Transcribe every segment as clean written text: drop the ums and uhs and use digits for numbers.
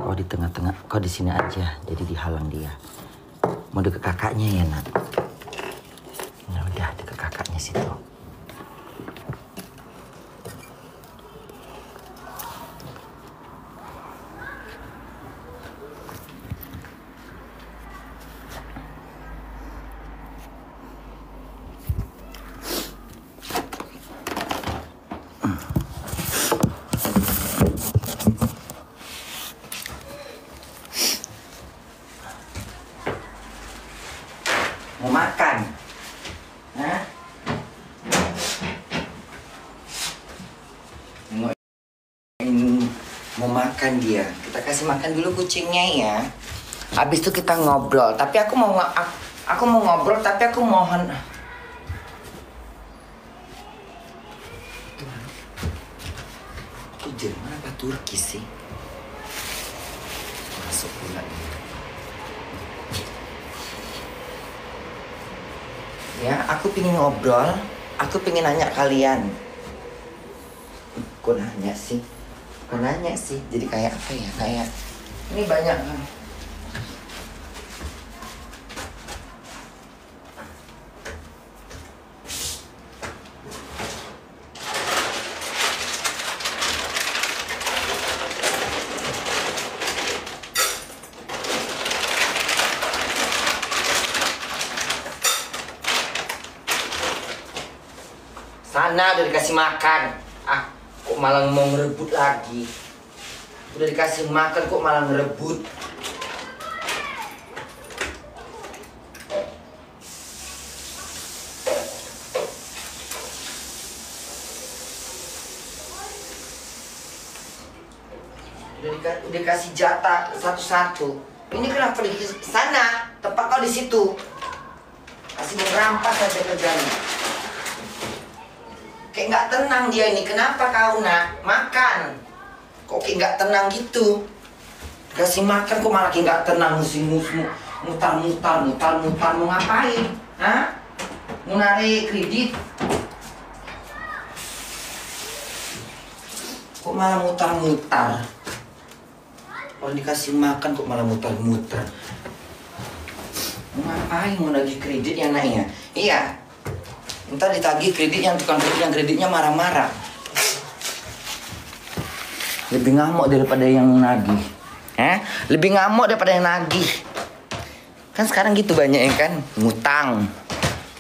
Kau di tengah-tengah, kau di sini aja, jadi dihalang dia. Mau deket kakaknya ya, Nat? Ya udah, deket kakaknya situ. Mau makan? Hah? Mau makan dia. Kita kasih makan dulu kucingnya ya. Habis itu kita ngobrol. Tapi aku mau ngobrol, tapi aku mohon. Itu Jerman apa Turki sih? Masuk pula ini. Ya, aku pingin ngobrol, aku pingin nanya kalian. Kok nanya sih? Jadi kayak apa ya? Kayak ini banyak kan? Sana udah dikasih makan. Kok malah mau ngerebut lagi? Udah dikasih makan kok malah ngerebut? Udah dikasih jatah satu-satu. Ini kenapa di sana? Tempat kau di situ. Kasih merampas aja kerjanya. Kayak nggak tenang dia ini. Kenapa kau nak makan? Kok kayak nggak tenang gitu? Kasih makan kok malah kayak nggak tenang. Mutar-mutar mau ngapain? Hah? Mau narik kredit? Kok malah mutar-mutar? Kalau dikasih makan kok malah mutar-mutar? Mau ngapain? Mau nagih kredit ya naknya? Iya. Ntar ditagih kredit yang tukang kredit yang kreditnya marah-marah. Lebih ngamuk daripada yang nagih. Lebih ngamuk daripada yang nagih. Kan sekarang gitu banyak yang kan ngutang.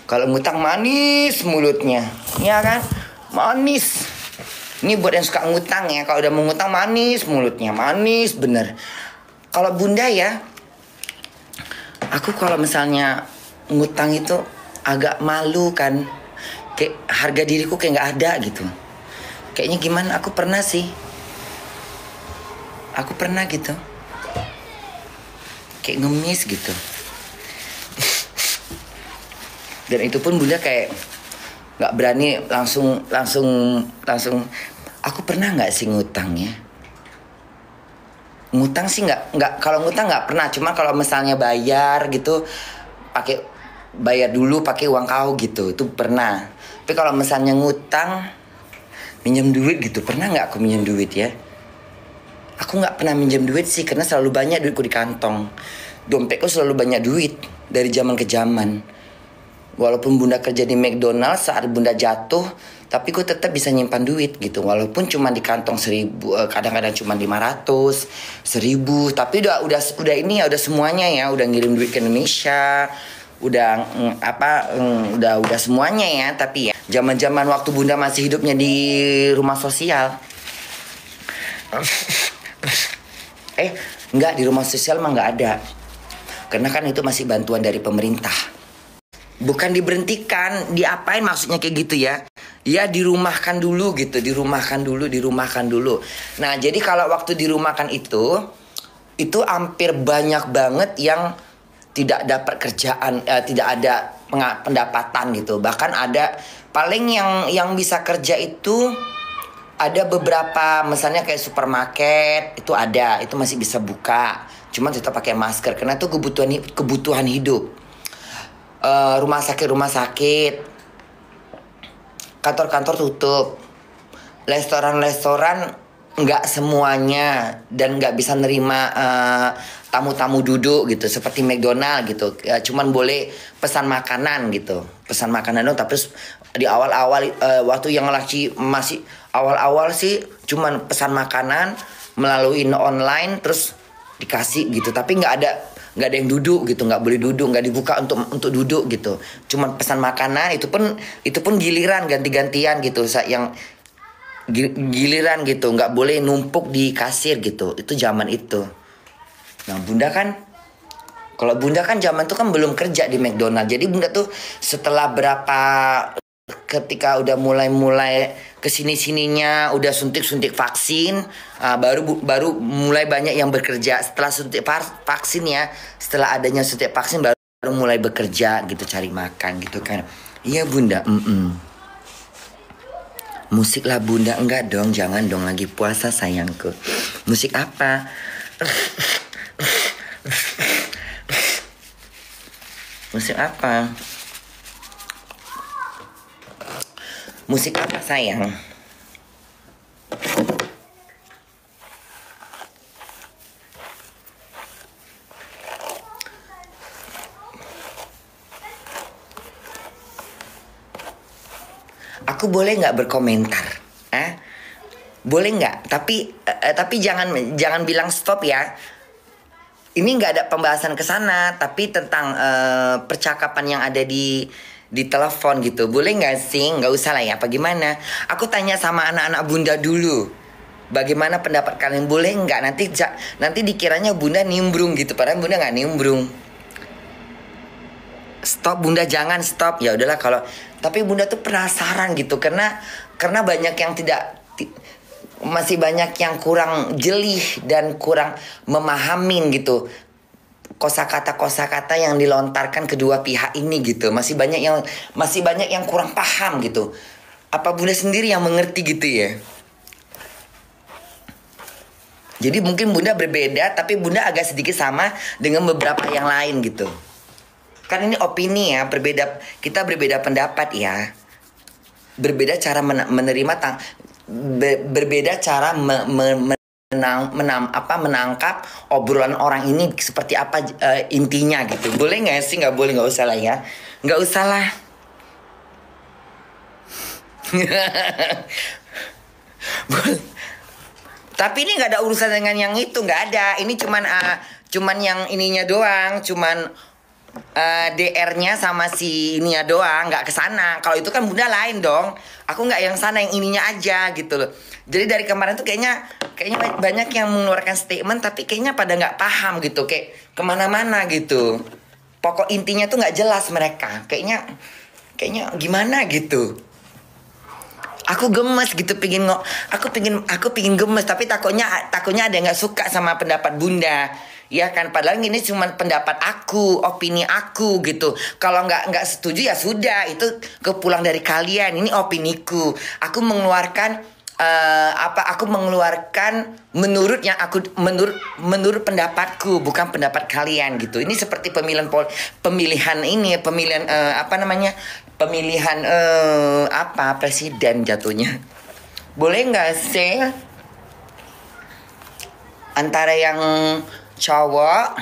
Kalau ngutang manis mulutnya. Iya kan? Manis. Ini buat yang suka ngutang ya. Kalau udah mau ngutang manis mulutnya. Manis bener. Kalau bunda ya, aku kalau misalnya ngutang itu agak malu kan. Kayak harga diriku kayak nggak ada gitu. Kayaknya gimana? Aku pernah sih. Aku pernah gitu. Kayak ngemis gitu. Dan itu pun bunda kayak nggak berani langsung. Aku pernah nggak sih ngutang ya? Ngutang sih nggak. Kalau ngutang nggak pernah. Cuma kalau misalnya bayar gitu, bayar dulu pakai uang kau gitu, itu pernah. Tapi kalau misalnya ngutang, minjem duit gitu, pernah nggak aku minjem duit ya? Aku nggak pernah minjem duit sih, karena selalu banyak duitku di kantong. Dompetku selalu banyak duit dari zaman ke zaman. Walaupun bunda kerja di McDonald's, saat bunda jatuh, tapi ku tetap bisa nyimpan duit gitu. Walaupun cuma di kantong 1.000, kadang-kadang cuma 500, 1.000. Tapi udah ini ya, udah semuanya ya, udah ngirim duit ke Indonesia. Udah semuanya ya. Tapi ya zaman-zaman waktu bunda masih hidupnya di rumah sosial, enggak, di rumah sosial mah nggak ada, karena kan itu masih bantuan dari pemerintah. Bukan diberhentikan, diapain maksudnya kayak gitu ya? Ya dirumahkan dulu gitu, dirumahkan dulu. Nah jadi kalau waktu dirumahkan itu hampir banyak banget yang tidak dapat kerjaan, tidak ada pendapatan gitu. Bahkan ada paling yang bisa kerja itu ada beberapa, misalnya kayak supermarket itu ada, itu masih bisa buka, cuma tetap pakai masker karena itu kebutuhan hidup. Rumah sakit, kantor-kantor tutup, restoran nggak semuanya dan nggak bisa nerima tamu-tamu duduk gitu seperti McDonald gitu. Ya, cuman boleh pesan makanan gitu, pesan makanan dong. Tapi di awal-awal waktu yang lagi masih awal-awal sih cuman pesan makanan melalui online terus dikasih gitu. Tapi nggak ada yang duduk gitu, nggak boleh duduk, nggak dibuka untuk duduk gitu. Cuman pesan makanan itu pun giliran ganti-gantian gitu. Yang giliran gitu, nggak boleh numpuk di kasir gitu. Itu zaman itu. Nah bunda kan, kalau bunda kan zaman itu kan belum kerja di McDonald. Jadi bunda tuh setelah berapa, ketika udah mulai kesini sininya, udah suntik vaksin, baru mulai banyak yang bekerja. Setelah suntik vaksin ya, setelah adanya suntik vaksin baru mulai bekerja gitu, cari makan gitu kan. Iya bunda. Musik lah bunda. Enggak dong, jangan dong, lagi puasa sayangku. Musik apa? Musik apa? Musik apa sayang? Aku boleh nggak berkomentar? Boleh nggak? Tapi jangan bilang stop ya. Ini nggak ada pembahasan ke sana, tapi tentang percakapan yang ada di telepon gitu. Boleh nggak sih? Nggak usah lah ya. Apa gimana? Aku tanya sama anak-anak bunda dulu. Bagaimana pendapat kalian? Boleh nggak? Nanti dikiranya bunda nimbrung gitu. Padahal bunda nggak nimbrung. Stop bunda, jangan stop. Ya udahlah kalau. Tapi bunda tuh penasaran gitu karena banyak yang masih banyak yang kurang jelih dan kurang memahamin gitu kosakata yang dilontarkan kedua pihak ini gitu. Masih banyak yang kurang paham gitu. Apa bunda sendiri yang mengerti gitu ya? Jadi mungkin bunda berbeda, tapi bunda agak sedikit sama dengan beberapa yang lain gitu. Kan ini opini ya, kita berbeda pendapat ya. Berbeda cara menerima berbeda cara menangkap obrolan orang ini seperti apa intinya gitu. Boleh nggak sih? Nggak boleh, nggak usah lah ya. Nggak usah lah. Tapi ini nggak ada urusan dengan yang itu, nggak ada. Ini cuman yang ininya doang, cuman DR-nya sama si ininya doang, nggak kesana. Kalau itu kan bunda lain dong. Aku nggak yang sana, yang ininya aja gitu loh. Jadi dari kemarin tuh kayaknya banyak yang mengeluarkan statement, tapi kayaknya pada nggak paham gitu, kayak kemana-mana gitu. Pokok intinya tuh nggak jelas mereka. Kayaknya gimana gitu. Aku gemes gitu, aku pingin gemes, tapi takutnya ada yang nggak suka sama pendapat bunda. Ya kan, padahal ini cuma pendapat aku, opini aku gitu. Kalau nggak setuju ya sudah, itu kepulang dari kalian. Ini opiniku. Aku mengeluarkan aku mengeluarkan menurut pendapatku, bukan pendapat kalian gitu. Ini seperti pemilihan presiden jatuhnya. Boleh nggak sih antara yang cowok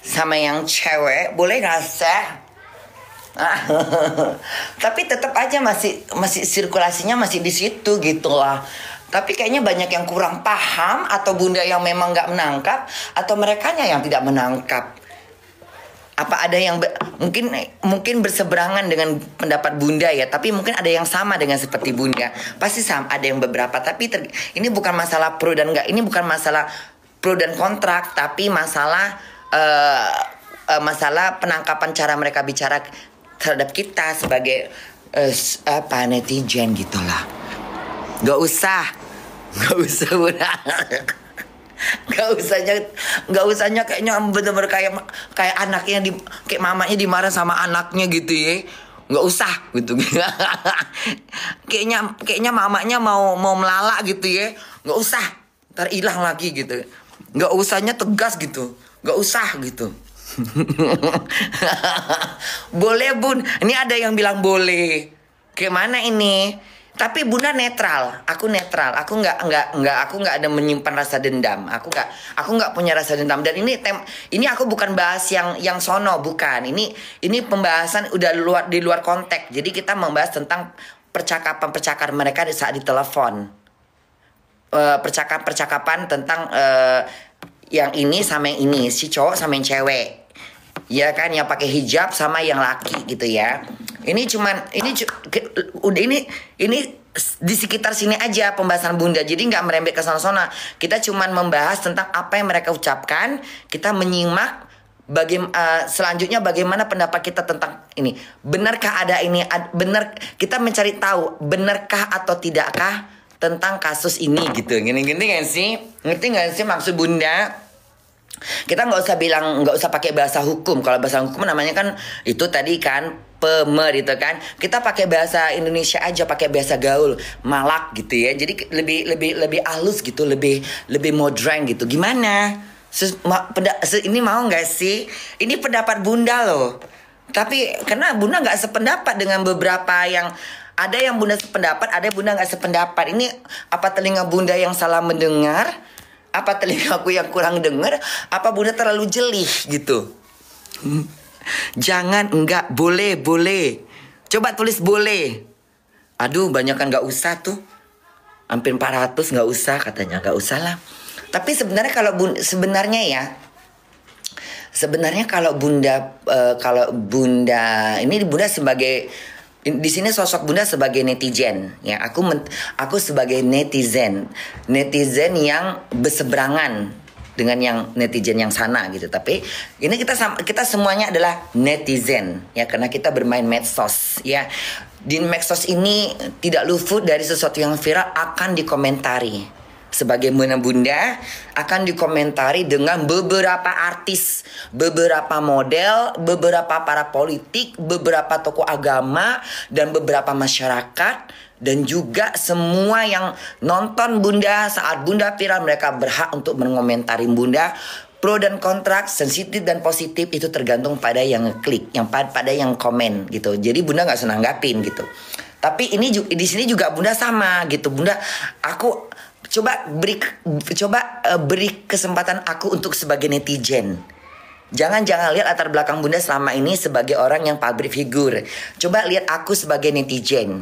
sama yang cewek, boleh nggak sih? Tapi tetap aja masih sirkulasinya masih di situ gitu lah. Tapi kayaknya banyak yang kurang paham, atau bunda yang memang nggak menangkap, atau merekanya yang tidak menangkap. Apa ada yang mungkin berseberangan dengan pendapat bunda ya, tapi mungkin ada yang sama dengan seperti bunda. Pasti sama, ada yang beberapa. Tapi ini bukan masalah pro dan enggak, ini bukan masalah pro dan kontrak, tapi masalah penangkapan cara mereka bicara terhadap kita sebagai netizen gitulah. Gak usah bunda. Gak usahnya kayaknya bener-bener kayak anaknya kayak mamanya dimarah sama anaknya gitu ya. Gak usah gitu. kayaknya mamanya mau melalak gitu ya. Gak usah, ntar hilang lagi gitu. Gak usahnya tegas gitu. Gak usah gitu. Boleh bun. Ini ada yang bilang boleh. Kayak mana ini? Tapi bunda netral, aku netral, aku nggak ada menyimpan rasa dendam, aku nggak punya rasa dendam. Dan ini aku bukan bahas yang sono, bukan. Ini pembahasan udah di luar konteks. Jadi kita membahas tentang percakapan mereka di saat ditelepon, percakapan tentang yang ini sama yang ini, si cowok sama yang cewek. Ya kan, yang pakai hijab sama yang laki gitu ya. Ini di sekitar sini aja pembahasan bunda. Jadi nggak merembet ke sana-sana. Kita cuman membahas tentang apa yang mereka ucapkan. Kita menyimak selanjutnya bagaimana pendapat kita tentang ini. Benarkah ada ini? Benar, kita mencari tahu benarkah atau tidakkah tentang kasus ini gitu. Gini-gini nggak sih? Ngerti nggak sih maksud bunda? Kita nggak usah pakai bahasa hukum. Kalau bahasa hukum namanya kan itu tadi kan pemer itu kan. Kita pakai bahasa Indonesia aja, pakai bahasa gaul, malak gitu ya. Jadi lebih halus gitu, lebih modern gitu. Gimana? Ini mau nggak sih? Ini pendapat bunda loh. Tapi karena bunda nggak sependapat dengan beberapa yang ada yang bunda sependapat, ada yang bunda nggak sependapat. Ini apa telinga bunda yang salah mendengar? Apa telingaku yang kurang dengar? Apa bunda terlalu jeli gitu? Jangan, enggak, boleh. Coba tulis boleh. Aduh, banyak kan nggak usah tuh. Hampir 400 nggak usah katanya, nggak usah lah. Tapi sebenarnya kalau bunda ini bunda sebagai di sini sosok bunda sebagai netizen ya, aku sebagai netizen yang berseberangan dengan yang netizen yang sana gitu. Tapi ini kita semuanya adalah netizen ya, karena kita bermain medsos ya. Di medsos ini tidak luput dari sesuatu yang viral akan dikomentari. Sebagaimana bunda akan dikomentari dengan beberapa artis, beberapa model, beberapa para politik, beberapa tokoh agama, dan beberapa masyarakat. Dan juga semua yang nonton bunda saat bunda viral, mereka berhak untuk mengomentari bunda. Pro dan kontra, sensitif dan positif itu tergantung pada yang klik, pada yang komen gitu. Jadi bunda nggak usah nanggapin gitu. Tapi ini di sini juga bunda sama gitu. Bunda, aku coba beri kesempatan aku untuk sebagai netizen. Jangan lihat latar belakang bunda selama ini sebagai orang yang public figure. Coba lihat aku sebagai netizen.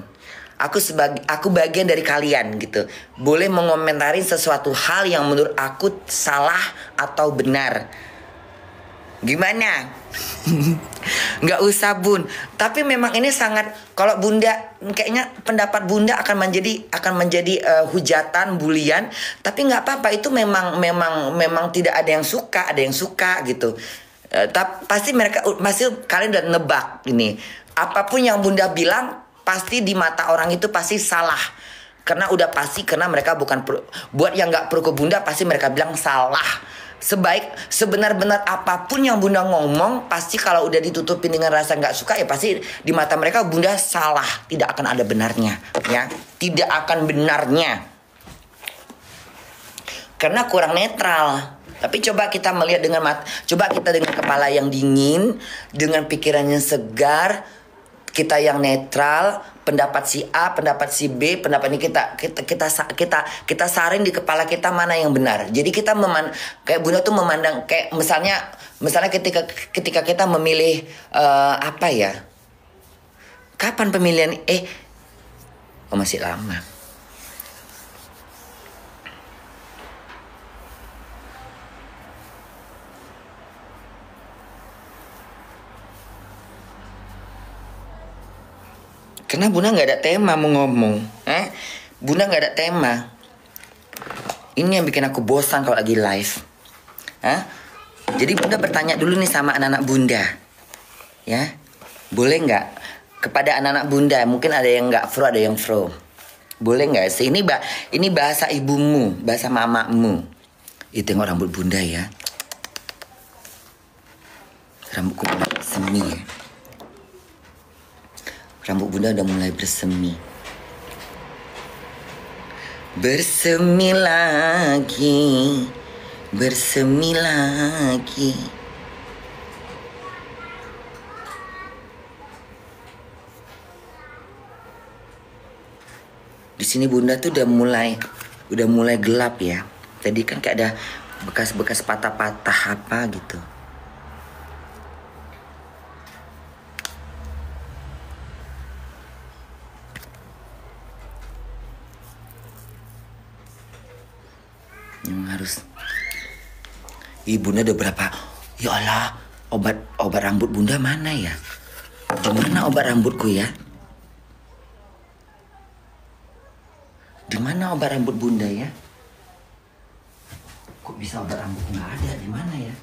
Aku bagian dari kalian gitu. Boleh mengomentari sesuatu hal yang menurut aku salah atau benar. Gimana? Nggak usah bun. Tapi memang ini sangat, kalau bunda kayaknya pendapat bunda akan menjadi hujatan, bulian. Tapi nggak apa-apa, itu memang tidak ada yang suka, ada yang suka gitu. Pasti kalian udah nebak ini. Apapun yang bunda bilang pasti di mata orang itu pasti salah. Karena udah pasti, karena mereka bukan buat yang nggak pro ke bunda, pasti mereka bilang salah. Sebenar-benar apapun yang bunda ngomong, pasti kalau udah ditutupin dengan rasa nggak suka, ya pasti di mata mereka bunda salah. Tidak akan ada benarnya ya, tidak akan benarnya, karena kurang netral. Tapi coba kita melihat coba kita dengan kepala yang dingin, dengan pikiran yang segar, kita yang netral, pendapat si A, pendapat si B, pendapat ini kita saring di kepala kita mana yang benar. Jadi kita kayak bunda tuh memandang kayak misalnya ketika kita memilih apa ya? Kapan pemilihan? Masih lama. Karena bunda nggak ada tema mau ngomong, bunda nggak ada tema. Ini yang bikin aku bosan kalau lagi live. Jadi bunda bertanya dulu nih sama anak-anak bunda, ya, boleh nggak kepada anak-anak bunda? Mungkin ada yang nggak pro, ada yang pro. Boleh nggak sih? Ini bahasa ibumu, bahasa mamamu. Tengok rambut bunda ya, rambutku mulai semi ya. Rambut bunda udah mulai bersemi. Bersemi lagi. Bersemi lagi. Di sini bunda tuh udah mulai gelap ya. Tadi kan kayak ada bekas-bekas patah-patah apa gitu. Yang harus. Bunda udah berapa? Ya Allah, obat rambut bunda mana ya? Gimana obat rambutku ya? Di mana obat rambut bunda ya? Kok bisa obat rambut nggak ada? Di mana ya?